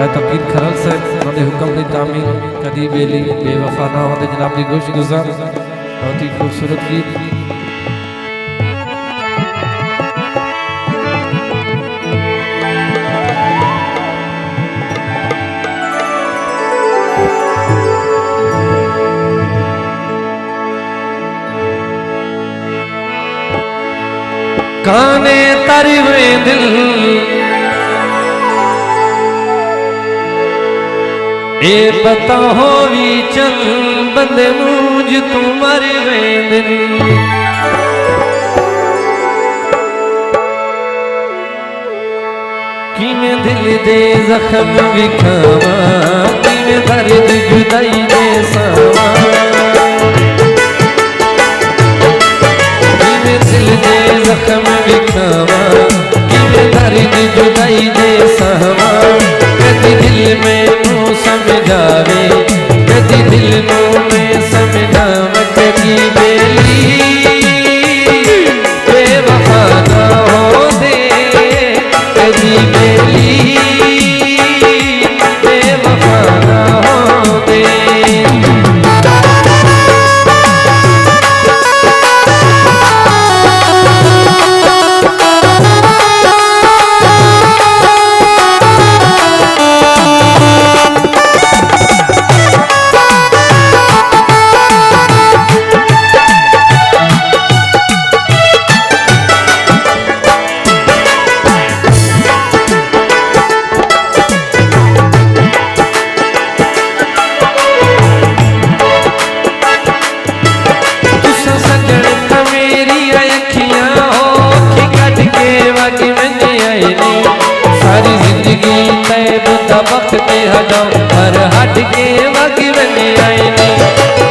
तकीर खरल साहब उन्होंने हुक्म की तामील कदी बेली बेवफा ना होते जनाब की गोश गुजार बहुत ही खूबसूरत गीत। काने तरवे दिल ए पता हो भी चल बंदे मूंज तू मर वेंदन किवें दिल दे जख्म विखावा किवें दर्द जुदाई दे सावा किवें दिल दे जख्म विखावा किवें दर्द जुदाई दे सावा कदी दिल में समझावे कदी दिल नू मैं समझावे कदी बेली बेवफा ना हो दे कदी बेली बेवफा ना हो दे। सारी जिंदगी तैबुदा वक्त पे हजाओ हर हट के वग बने आए ने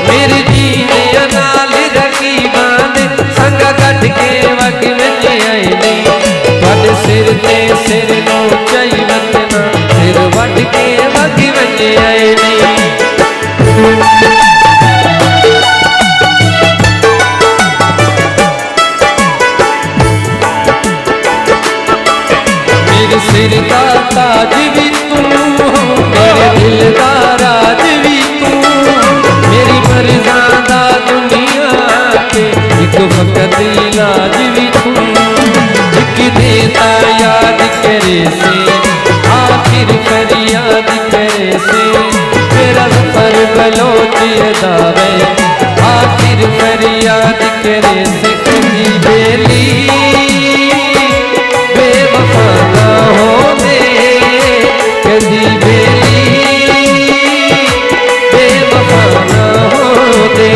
मेरे जीने नाल रखी बांध संगा कट के वग बने आए ने बड़े सिर ते सिर नो चाई वतना सिर वट के वग बने आए ने सिर का ताज भी तू मेरे दिल का राज भी तू मेरी मर्ज़ादा दुनिया के एक वक्त इलाज भी तू एक देता याद करे से आखिर फरियाद करे से तेरा सफर बलोच दावे आखिर फरियाद करे से कभी बेली बेवफा ना हो दे कदी बेली बेवफा ना हो दे।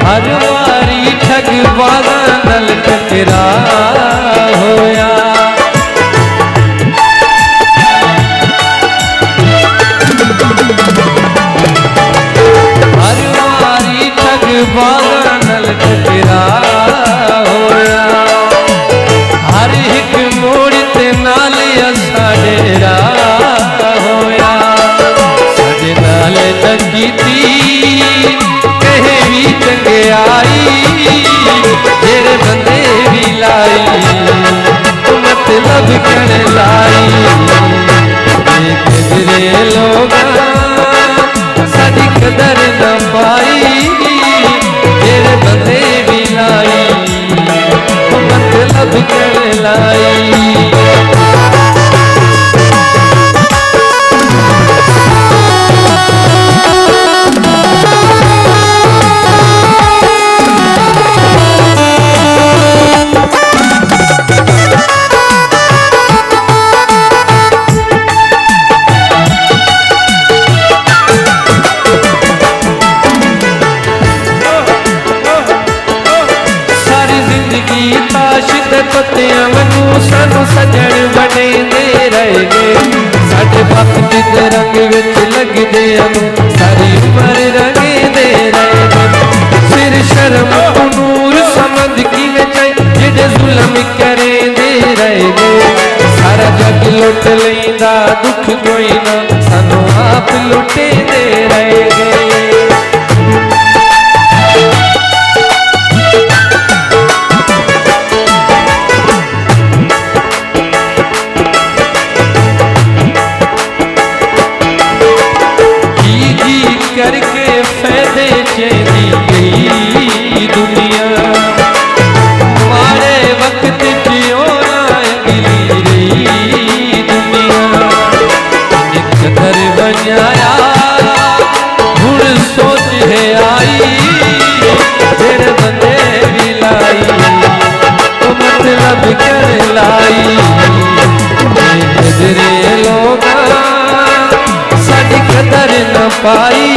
हर वारी ठगवादा नल टकरा होया हर वारी ठगवादा नल टकरा होया हर एक मोड़ ते नाल साडेरा होया साडे नाल नकीती कहे भी चंगे आई तेरे बंदे भी लाई मतलब कहने लाई गुजरे लोग साड़ी कदर न पाई तेरे बंदे भी लाई मतलब कहने लाई। पत्तियां वांगू सानू सजण बने दे रहे ने साडे वक्त दे रंग विच लगदे सारी उम्र रंगे दे रहे सिर शर्म को नूर समझ किवें चाहे जिहड़े जुल्म करे दे रहे सारा जग लुट लैंदा दुख कोई ना सानू आप लुटे दे रहे करके फायदे चेदी गई दुनिया मारे वक्त जियोना अगली रही दुनिया कदर बनाया हुण सोच है आई फिर बंदे भी लाई तो मतलब कर लाई नजरे लोग साड़ी कदर न पाई